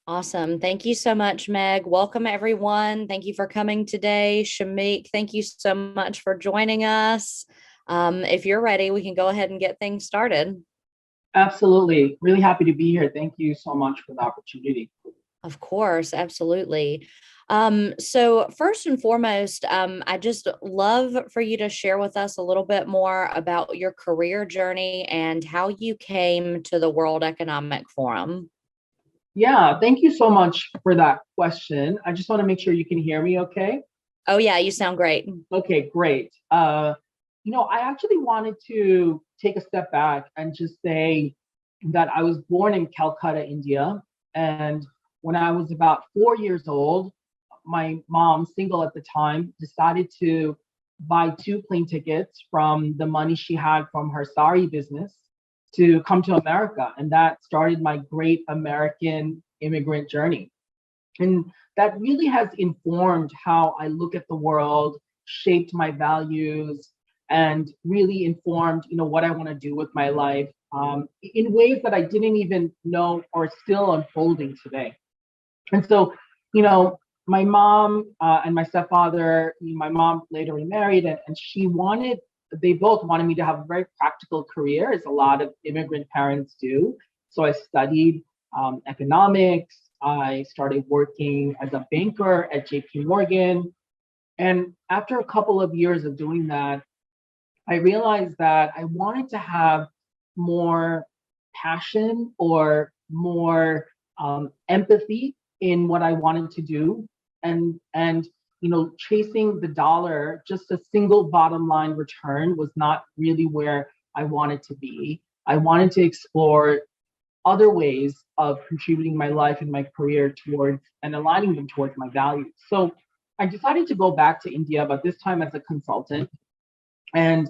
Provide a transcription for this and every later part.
Awesome. Thank you so much, Meg. Welcome, everyone. Thank you for coming today. Shameek, thank you so much for joining us. If you're ready, we can go ahead and get things started. Absolutely. Really happy to be here. Thank you so much for the opportunity. Of course, absolutely. So first and foremost, I just love for you to share with us a little bit more about your career journey and how you came to the World Economic Forum. Yeah, thank you so much for that question. I just want to make sure you can hear me okay. Oh yeah, you sound great. Okay, great. I actually wanted to take a step back and just say that I was born in Calcutta, India. And when I was about 4 years old, my mom, single at the time, decided to buy two plane tickets from the money she had from her sari business to come to America. And that started my great American immigrant journey. And that really has informed how I look at the world, shaped my values, and really informed, what I want to do with my life in ways that I didn't even know are still unfolding today. And so, you know, my mom and my stepfather, my mom later remarried, and they both wanted me to have a very practical career, as a lot of immigrant parents do. So I studied economics. I started working as a banker at JP Morgan. And after a couple of years of doing that, I realized that I wanted to have more passion or more empathy in what I wanted to do, and chasing the dollar, just a single bottom line return was not really where I wanted to be. I wanted to explore other ways of contributing my life and my career towards and aligning them towards my values. So I decided to go back to India, but this time as a consultant. And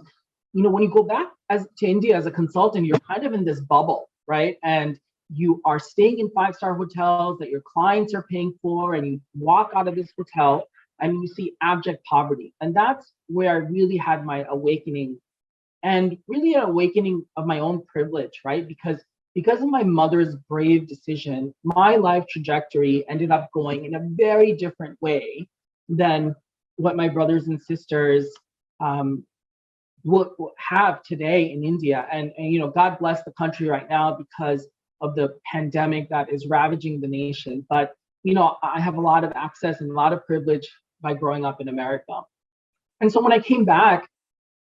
when you go back to India as a consultant, you're kind of in this bubble, right? And you are staying in five-star hotels that your clients are paying for, and you walk out of this hotel and you see abject poverty. And that's where I really had my awakening, and really an awakening of my own privilege, right? Because of my mother's brave decision, my life trajectory ended up going in a very different way than what my brothers and sisters would have today in India. And God bless the country right now because of the pandemic that is ravaging the nation. But I have a lot of access and a lot of privilege by growing up in America. And so when I came back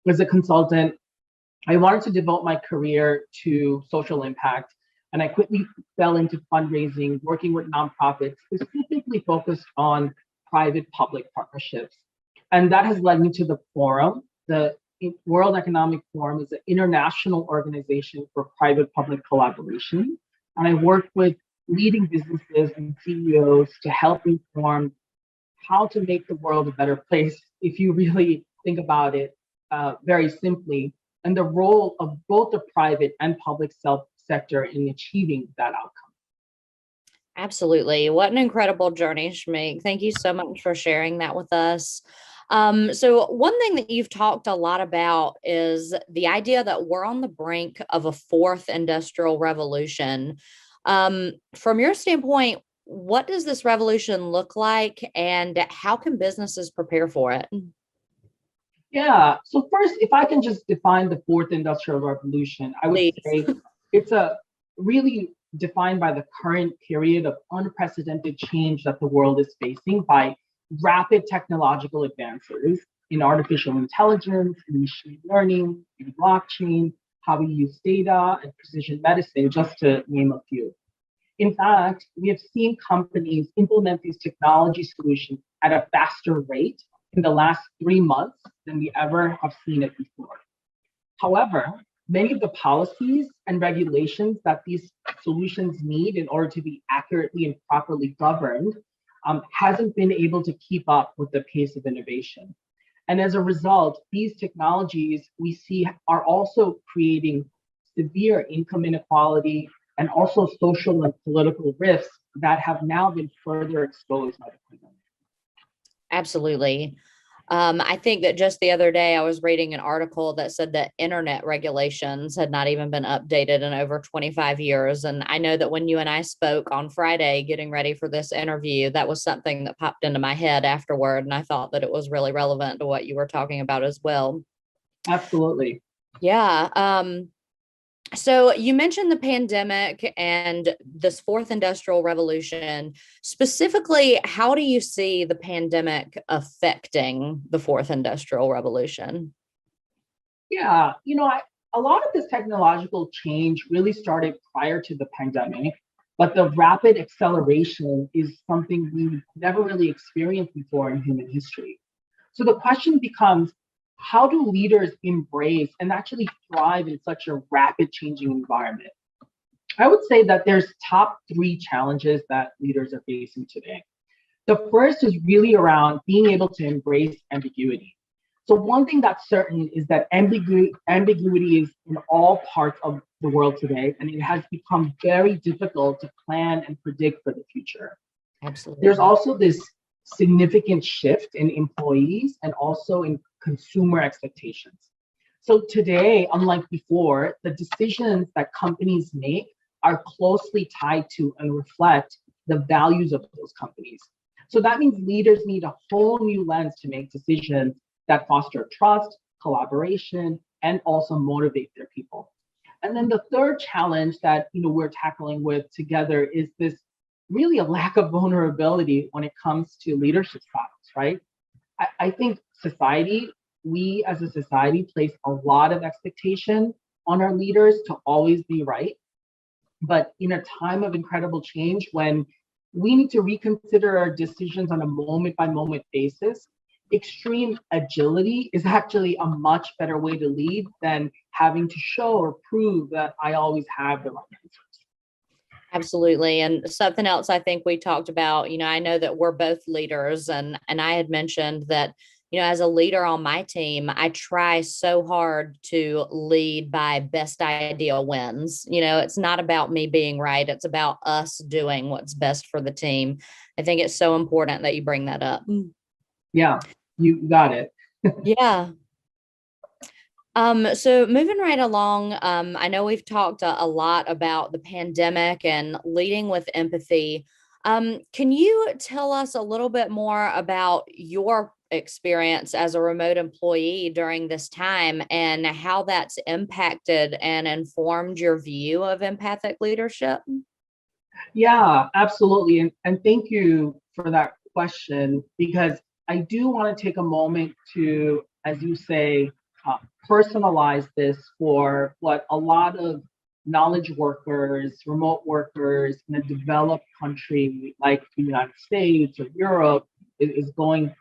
as a consultant, I wanted to devote my career to social impact. And I quickly fell into fundraising, working with nonprofits, specifically focused on private-public partnerships. And that has led me to the forum. The World Economic Forum is an international organization for private-public collaboration. And I work with leading businesses and CEOs to help inform how to make the world a better place, if you really think about it very simply, and the role of both the private and public sector in achieving that outcome. Absolutely. What an incredible journey, Shameek. Thank you so much for sharing that with us. So one thing that you've talked a lot about is the idea that we're on the brink of a fourth industrial revolution. From your standpoint, what does this revolution look like, and how can businesses prepare for it? Yeah. So first, if I can just define the fourth industrial revolution, I would Please. say it's a really defined by the current period of unprecedented change that the world is facing by rapid technological advances in artificial intelligence, in machine learning, in blockchain, how we use data, and precision medicine, just to name a few. In fact, we have seen companies implement these technology solutions at a faster rate in the last 3 months than we ever have seen it before. However, many of the policies and regulations that these solutions need in order to be accurately and properly governed hasn't been able to keep up with the pace of innovation. And as a result, these technologies we see are also creating severe income inequality and also social and political risks that have now been further exposed by the pandemic. Absolutely. I think that just the other day I was reading an article that said that internet regulations had not even been updated in over 25 years. And I know that when you and I spoke on Friday, getting ready for this interview, that was something that popped into my head afterward. And I thought that it was really relevant to what you were talking about as well. Absolutely. Yeah. So you mentioned the pandemic and this fourth industrial revolution. Specifically, how do you see the pandemic affecting the fourth industrial revolution? Yeah, a lot of this technological change really started prior to the pandemic, but the rapid acceleration is something we've never really experienced before in human history. So the question becomes, how do leaders embrace and actually thrive in such a rapid changing environment? I would say that there's top three challenges that leaders are facing today. The first is really around being able to embrace ambiguity. So one thing that's certain is that ambiguity is in all parts of the world today, and it has become very difficult to plan and predict for the future. Absolutely. There's also this significant shift in employees and also in consumer expectations. So today, unlike before, the decisions that companies make are closely tied to and reflect the values of those companies. So that means leaders need a whole new lens to make decisions that foster trust, collaboration, and also motivate their people. And then the third challenge that we're tackling with together is this really a lack of vulnerability when it comes to leadership styles, right? I think we as a society place a lot of expectation on our leaders to always be right. But in a time of incredible change, when we need to reconsider our decisions on a moment by moment basis, extreme agility is actually a much better way to lead than having to show or prove that I always have the right answers. Absolutely. And something else I think we talked about, I know that we're both leaders, and I had mentioned that, as a leader on my team, I try so hard to lead by best idea wins. It's not about me being right. It's about us doing what's best for the team. I think it's so important that you bring that up. Yeah, you got it. Yeah. So moving right along, I know we've talked a lot about the pandemic and leading with empathy. Can you tell us a little bit more about your experience as a remote employee during this time and how that's impacted and informed your view of empathic leadership? Yeah, absolutely. And thank you for that question, because I do want to take a moment to, as you say, personalize this for what a lot of knowledge workers, remote workers in a developed country like the United States or Europe is going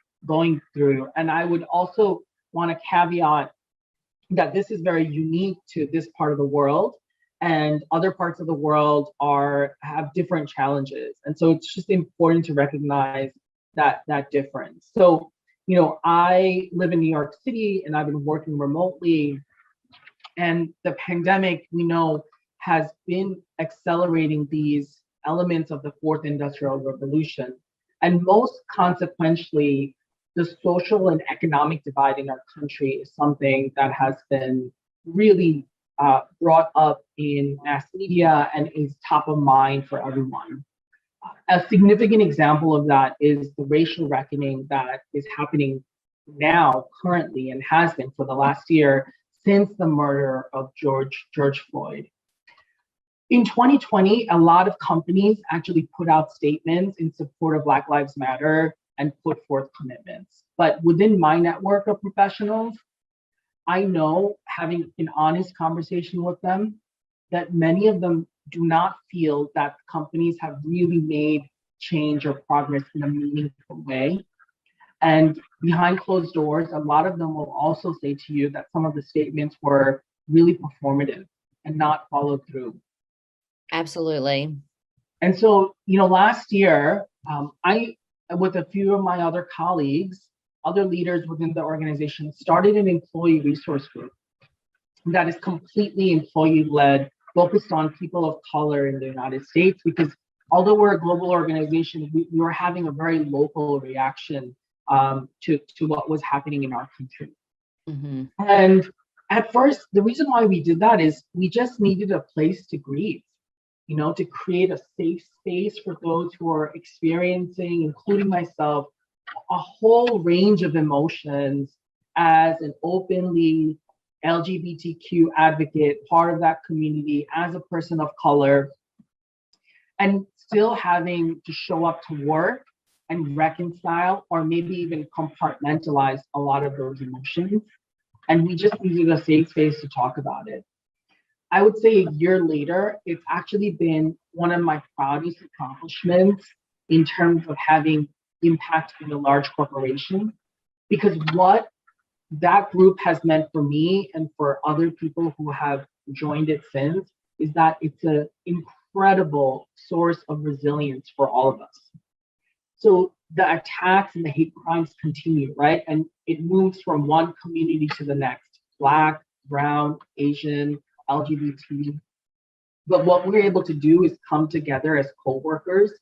through. And I would also want to caveat that this is very unique to this part of the world, and other parts of the world have different challenges. And so it's just important to recognize that difference. So, I live in New York City and I've been working remotely, and the pandemic, we know, has been accelerating these elements of the fourth industrial revolution. And most consequentially, the social and economic divide in our country is something that has been really brought up in mass media and is top of mind for everyone. A significant example of that is the racial reckoning that is happening now, currently, and has been for the last year since the murder of George Floyd. In 2020, a lot of companies actually put out statements in support of Black Lives Matter and put forth commitments. But within my network of professionals, I know, having an honest conversation with them, that many of them do not feel that companies have really made change or progress in a meaningful way. And behind closed doors, a lot of them will also say to you that some of the statements were really performative and not followed through. Absolutely. And so, last year, I, with a few of my other colleagues, other leaders within the organization, started an employee resource group that is completely employee-led, focused on people of color in the United States, because although we're a global organization, we are having a very local reaction to what was happening in our country. Mm-hmm. And at first, the reason why we did that is we just needed a place to grieve, to create a safe space for those who are experiencing, including myself, a whole range of emotions as an openly LGBTQ advocate, part of that community, as a person of color, and still having to show up to work and reconcile or maybe even compartmentalize a lot of those emotions. And we just needed a safe space to talk about it. I would say a year later, it's actually been one of my proudest accomplishments in terms of having impact in a large corporation, because what that group has meant for me and for other people who have joined it since is that it's an incredible source of resilience for all of us. So the attacks and the hate crimes continue, right? And it moves from one community to the next, Black, Brown, Asian, LGBT. But what we're able to do is come together as co-workers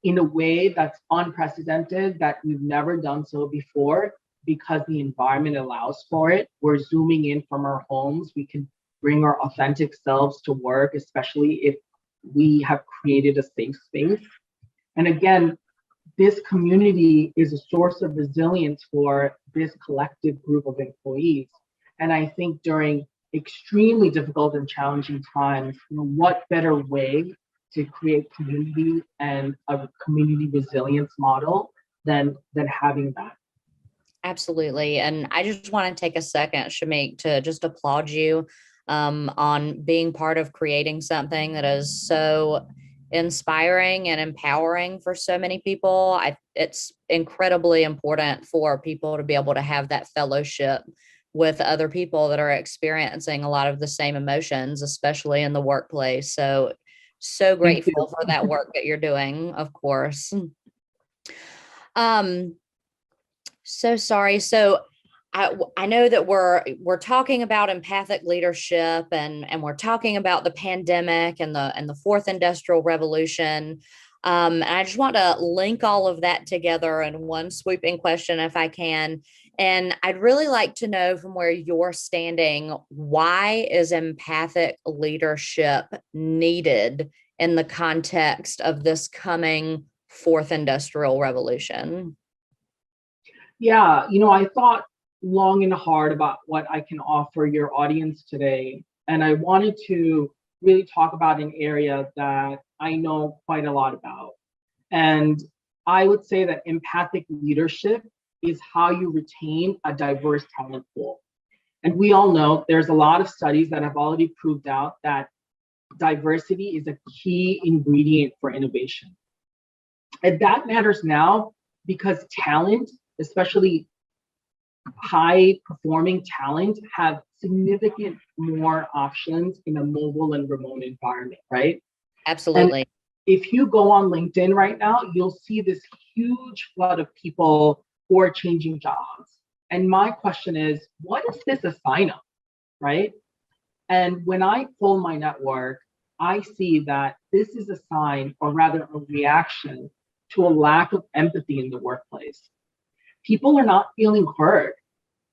in a way that's unprecedented, that we've never done so before, because the environment allows for it. We're zooming in from our homes. We can bring our authentic selves to work, especially if we have created a safe space. And again, this community is a source of resilience for this collective group of employees. And I think during extremely difficult and challenging times, what better way to create community and a community resilience model than having that. Absolutely. And I just want to take a second, Shameek, to just applaud you on being part of creating something that is so inspiring and empowering for so many people. It's incredibly important for people to be able to have that fellowship with other people that are experiencing a lot of the same emotions, especially in the workplace. So grateful for that work that you're doing, of course. So sorry. So I know that we're talking about empathic leadership and we're talking about the pandemic and the fourth industrial revolution. And I just want to link all of that together in one sweeping question, if I can. And I'd really like to know, from where you're standing, why is empathic leadership needed in the context of this coming fourth industrial revolution? Yeah, I thought long and hard about what I can offer your audience today. And I wanted to really talk about an area that I know quite a lot about. And I would say that empathic leadership is how you retain a diverse talent pool. And we all know there's a lot of studies that have already proved out that diversity is a key ingredient for innovation. And that matters now because talent, especially high performing talent, have significant more options in a mobile and remote environment, right? Absolutely. And if you go on LinkedIn right now, you'll see this huge flood of people who are changing jobs. And my question is, what is this a sign of, right? And when I pull my network, I see that this is a sign, or rather a reaction, to a lack of empathy in the workplace. People are not feeling heard.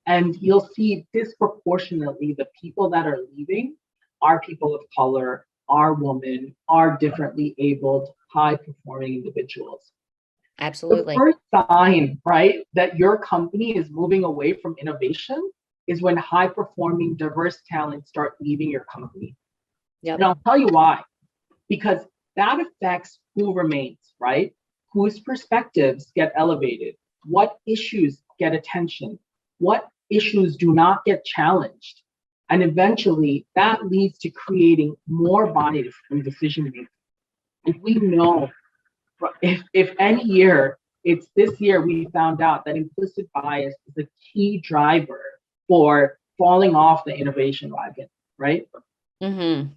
And you'll see disproportionately the people that are leaving are people of color, are women, are differently abled, high performing individuals. Absolutely. The first sign, right, that your company is moving away from innovation is when high performing, diverse talent start leaving your company. Yep. And I'll tell you why. Because that affects who remains, right? Whose perspectives get elevated, what issues get attention, what issues do not get challenged. And eventually that leads to creating more bias in decision making. If we know, if any year, it's this year we found out that implicit bias is a key driver for falling off the innovation wagon, right? Mm-hmm.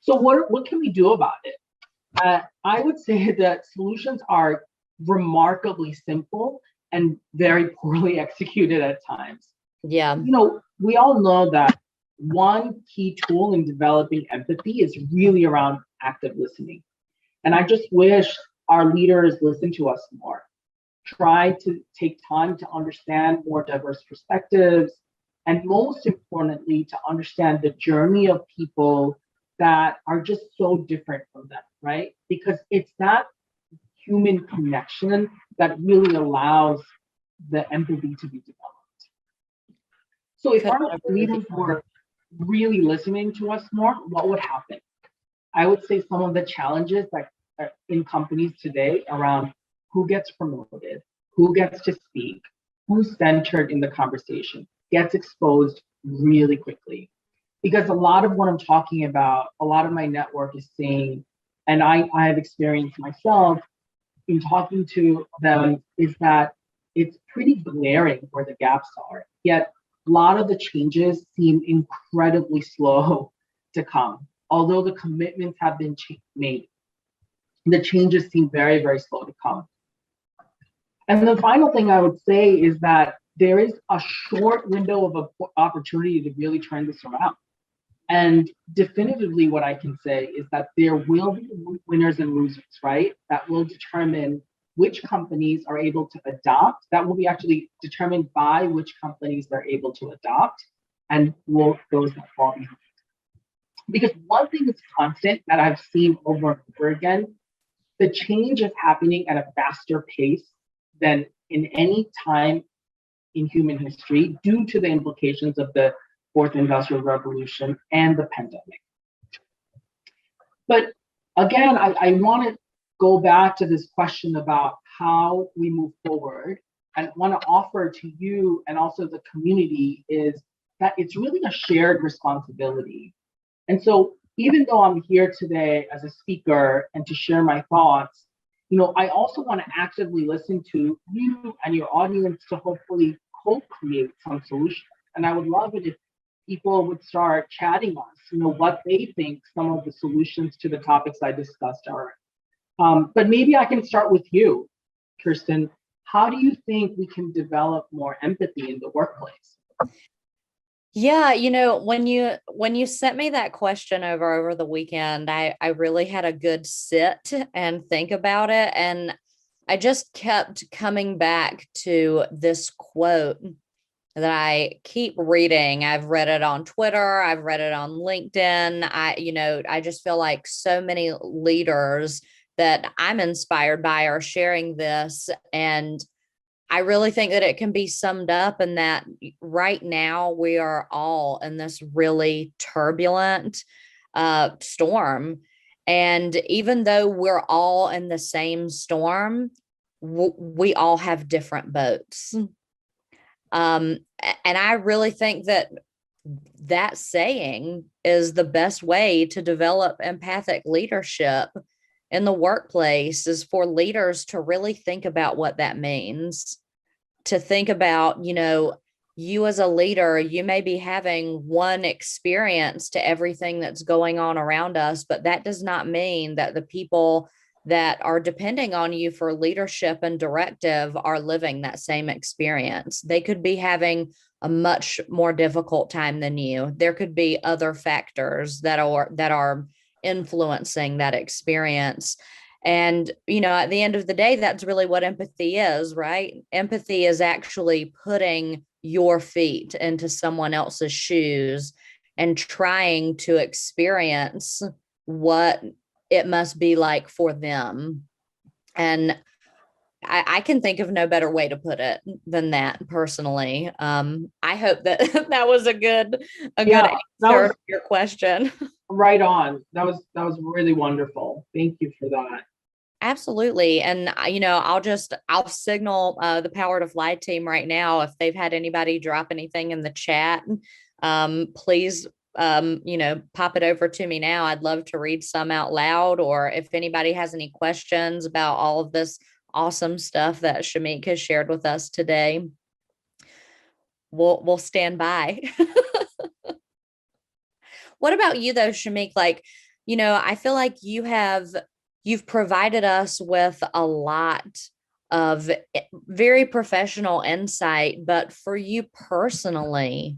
So what can we do about it? I would say that solutions are remarkably simple and very poorly executed at times. Yeah. We all know that one key tool in developing empathy is really around active listening. And I just wish our leaders listen to us more. try to take time to understand more diverse perspectives, and most importantly, to understand the journey of people that are just so different from them, right? Because it's that human connection that really allows the empathy to be developed. So if our leaders were really listening to us more, what would happen? I would say some of the challenges that are in companies today around who gets promoted, who gets to speak, who's centered in the conversation, gets exposed really quickly. Because a lot of what I'm talking about, a lot of my network is saying, and I have experienced myself in talking to them, is that it's pretty glaring where the gaps are. Yet a lot of the changes seem incredibly slow to come. Although the commitments have been made, the changes seem very, very slow to come. And the final thing I would say is that there is a short window of opportunity to really turn this around. And definitively what I can say is that there will be winners and losers, right? That will determine which companies are able to adopt. That will be actually determined by which companies they're able to adopt and those that fall behind. Because one thing that's constant that I've seen over and over again, the change is happening at a faster pace than in any time in human history due to the implications of the Fourth Industrial Revolution and the pandemic. But again, I want to go back to this question about how we move forward, and want to offer to you and also the community is that it's really a shared responsibility. And so even though I'm here today as a speaker and to share my thoughts, I also want to actively listen to you and your audience to hopefully co-create some solutions. And I would love it if people would start chatting us, what they think some of the solutions to the topics I discussed are. But maybe I can start with you, Kirsten. How do you think we can develop more empathy in the workplace? Yeah, when you sent me that question over the weekend, I really had a good sit and think about it. And I just kept coming back to this quote that I keep reading. I've read it on Twitter, I've read it on LinkedIn. I just feel like so many leaders that I'm inspired by are sharing this. And I really think that it can be summed up in that right now we are all in this really turbulent storm. And even though we're all in the same storm, we all have different boats. And I really think that saying is the best way to develop empathic leadership in the workplace, is for leaders to really think about what that means, to think about, you as a leader, you may be having one experience to everything that's going on around us, but that does not mean that the people that are depending on you for leadership and directive are living that same experience. They could be having a much more difficult time than you. There could be other factors that are influencing that experience. And, at the end of the day, that's really what empathy is, right? Empathy is actually putting your feet into someone else's shoes and trying to experience what it must be like for them. And I can think of no better way to put it than that personally. I hope that that was a good answer to your question. Right on. That was really wonderful. Thank you for that. Absolutely. And, I'll signal the Power to Fly team right now. If they've had anybody drop anything in the chat, please, pop it over to me now. I'd love to read some out loud, or if anybody has any questions about all of this awesome stuff that Shameek has shared with us today, we'll stand by. What about you though, Shameek? I feel like you've provided us with a lot of very professional insight, but for you personally,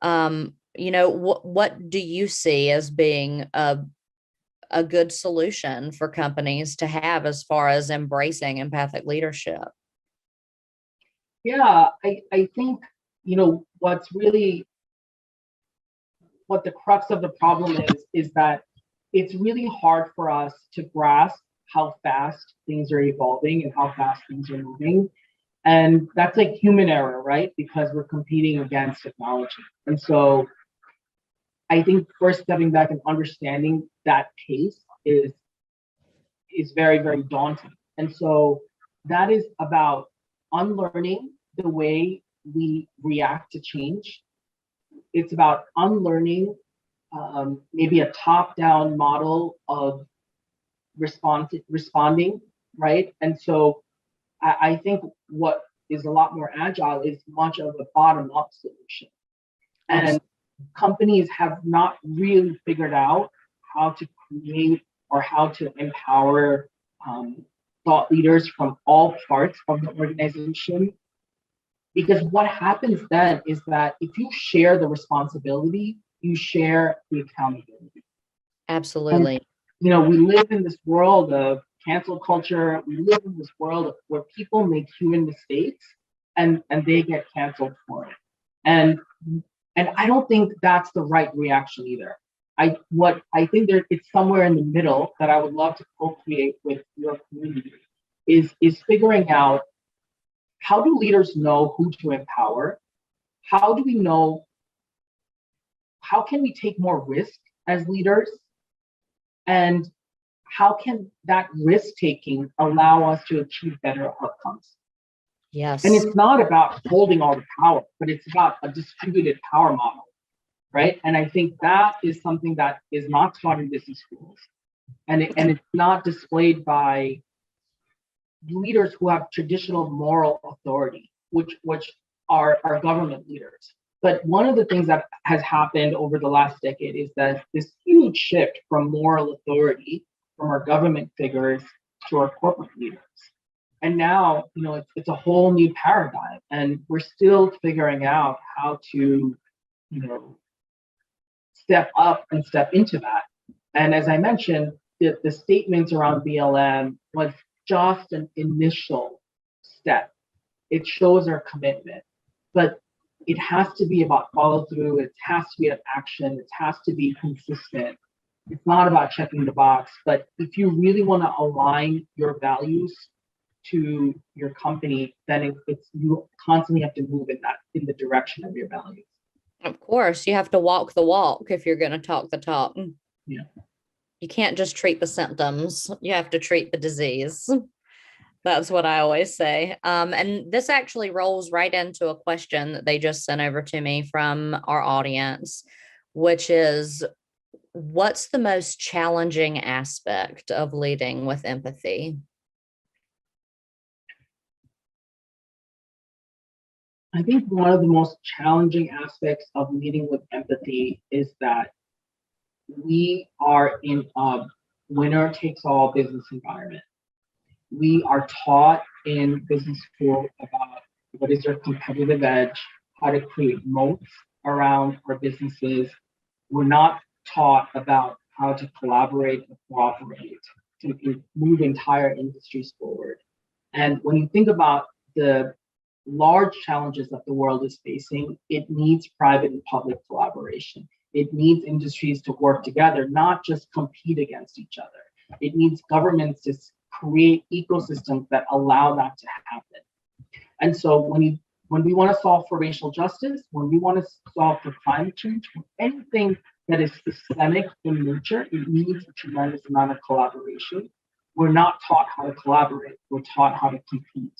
what do you see as being a good solution for companies to have as far as embracing empathic leadership? Yeah, I think, what the crux of the problem is that it's really hard for us to grasp how fast things are evolving and how fast things are moving. And that's like human error, right? Because we're competing against technology. And so I think first stepping back and understanding that pace is very, very daunting. And so that is about unlearning the way we react to change. It's about unlearning maybe a top-down model of responding, right? And so I think what is a lot more agile is much of a bottom-up solution. And companies have not really figured out how to create or how to empower thought leaders from all parts of the organization. Because what happens then is that if you share the responsibility, you share the accountability. Absolutely. And, we live in this world of cancel culture. We live in this world where people make human mistakes and they get canceled for it. And I don't think that's the right reaction either. I think it's somewhere in the middle that I would love to co-create with your community is figuring out, how do leaders know who to empower? How do we know, how can we take more risk as leaders? And how can that risk taking allow us to achieve better outcomes? Yes. And it's not about holding all the power, but it's about a distributed power model, right? And I think that is something that is not taught in business schools. And it's not displayed by leaders who have traditional moral authority, which are government leaders. But one of the things that has happened over the last decade is that this huge shift from moral authority from our government figures to our corporate leaders. And now, it's a whole new paradigm, and we're still figuring out how to, step up and step into that. And as I mentioned, the statements around BLM was just an initial step. It shows our commitment, but it has to be about follow through. It has to be an action. It has to be consistent. It's not about checking the box, but if you really want to align your values to your company, then you constantly have to move in the direction of your values. Of course, you have to walk the walk if you're going to talk the talk. Yeah. You can't just treat the symptoms. You have to treat the disease. That's what I always say. And this actually rolls right into a question that they just sent over to me from our audience, which is, what's the most challenging aspect of leading with empathy? I think one of the most challenging aspects of leading with empathy is that we are in a winner takes all business environment. We are taught in business school about what is our competitive edge, how to create moats around our businesses. We're not taught about how to collaborate and cooperate to move entire industries forward. And when you think about the large challenges that the world is facing, it needs private and public collaboration. It needs industries to work together, not just compete against each other. It needs governments to create ecosystems that allow that to happen. And so when we want to solve for racial justice, when we want to solve for climate change, anything that is systemic in nature, it needs a tremendous amount of collaboration. We're not taught how to collaborate, we're taught how to compete.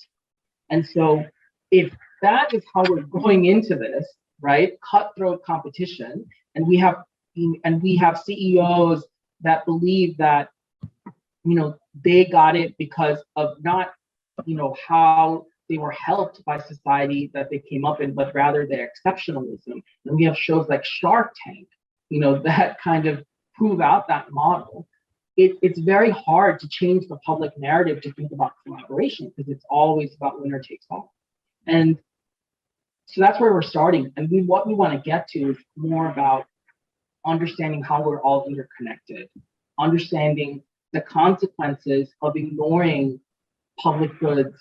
And so if that is how we're going into this, right, cutthroat competition, and we have CEOs that believe that, they got it because of not, how they were helped by society that they came up in, but rather their exceptionalism. And we have shows like Shark Tank, that kind of prove out that model. It's very hard to change the public narrative to think about collaboration because it's always about winner takes all. And so that's where we're starting. And what we want to get to is more about understanding how we're all interconnected, understanding the consequences of ignoring public goods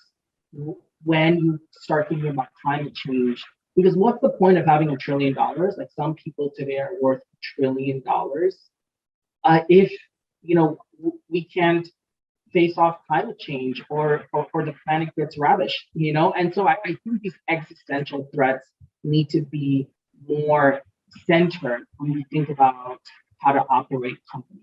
when you start thinking about climate change. Because what's the point of having $1 trillion? Like some people today are worth $1 trillion. If we can't face off climate change or the planet gets ravished, And so I think these existential threats need to be more centered when we think about how to operate companies.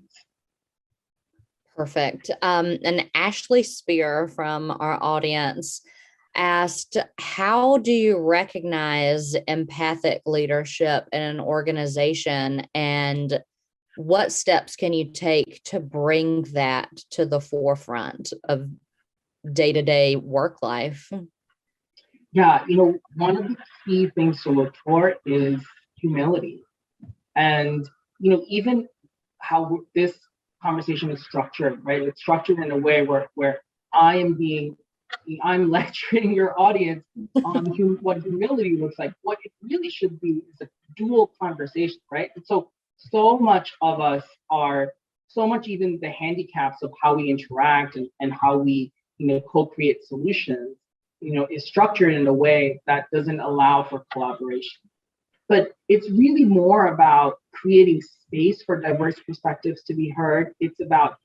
Perfect. And Ashley Spear from our audience asked, how do you recognize empathic leadership in an organization, and what steps can you take to bring that to the forefront of day-to-day work life? Yeah, one of the key things to look for is humility. And, even how this conversation is structured, right? It's structured in a way where I'm lecturing your audience on what humility looks like. What it really should be is a dual conversation, right? And so much of us are, so much even the handicaps of how we interact and how we, co-create solutions, is structured in a way that doesn't allow for collaboration. But it's really more about creating space for diverse perspectives to be heard. It's about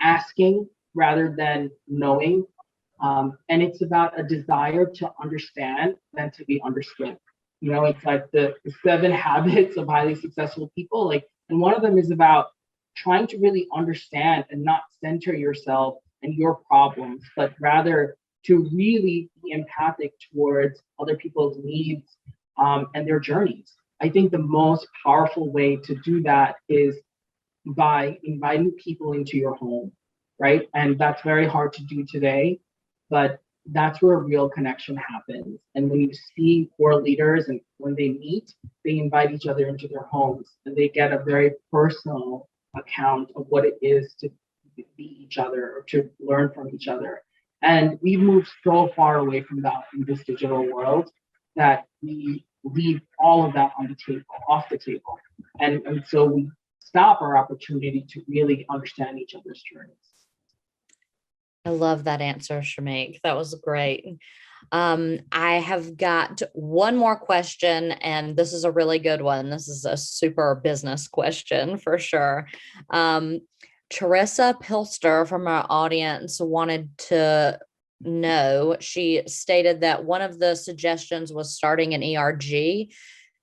asking rather than knowing. And it's about a desire to understand than to be understood. It's like the 7 habits of highly successful people. And one of them is about trying to really understand and not center yourself and your problems, but rather to really be empathic towards other people's needs and their journeys. I think the most powerful way to do that is by inviting people into your home, right? And that's very hard to do today, but that's where a real connection happens. And when you see world leaders and when they meet, they invite each other into their homes and they get a very personal account of what it is to be each other or to learn from each other. And we've moved so far away from that in this digital world that we leave all of that on the table, off the table. And so we stop our opportunity to really understand each other's journeys. I love that answer, Shameek. That was great. I have got one more question, and this is a really good one. This is a super business question for sure. Teresa Pilster from our audience wanted to know, she stated that one of the suggestions was starting an ERG.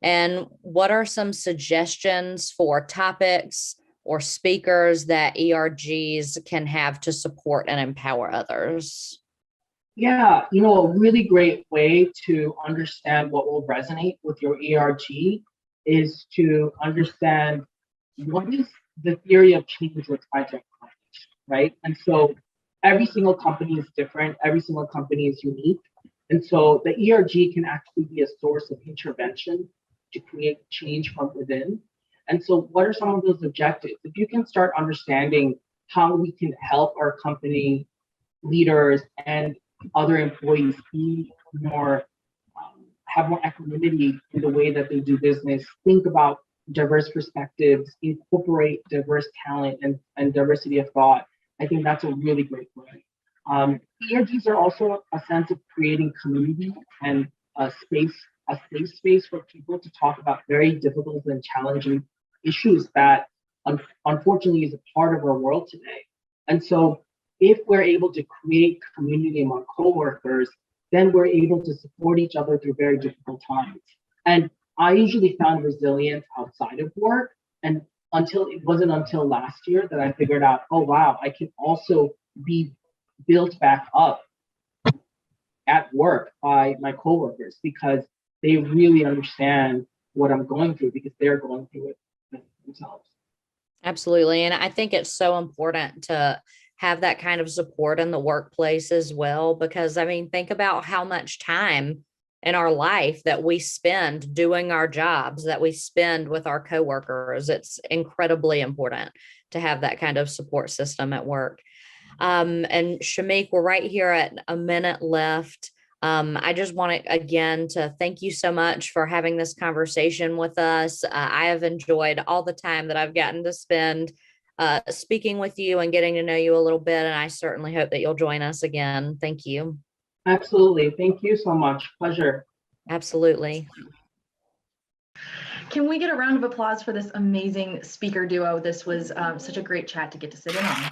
And what are some suggestions for topics or speakers that ERGs can have to support and empower others? Yeah, a really great way to understand what will resonate with your ERG is to understand what is the theory of change we're trying to accomplish, right? And so every single company is different, every single company is unique. And so the ERG can actually be a source of intervention to create change from within. And so what are some of those objectives? If you can start understanding how we can help our company leaders and other employees be more, have more equanimity in the way that they do business, think about diverse perspectives, incorporate diverse talent and diversity of thought, I think that's a really great way. ERGs are also a sense of creating community and a safe space for people to talk about very difficult and challenging issues that unfortunately is a part of our world today. And so if we're able to create community among coworkers, then we're able to support each other through very difficult times. And I usually found resilience outside of work. And it wasn't until last year that I figured out, oh, wow, I can also be built back up at work by my coworkers because they really understand what I'm going through because they're going through it themselves. Absolutely. And I think it's so important to have that kind of support in the workplace as well, because think about how much time in our life that we spend doing our jobs, that we spend with our coworkers. It's incredibly important to have that kind of support system at work. And Shameek, we're right here at a minute left. I just want to, again, to thank you so much for having this conversation with us. I have enjoyed all the time that I've gotten to spend speaking with you and getting to know you a little bit. And I certainly hope that you'll join us again. Thank you. Absolutely. Thank you so much. Pleasure. Absolutely. Can we get a round of applause for this amazing speaker duo? This was such a great chat to get to sit in on.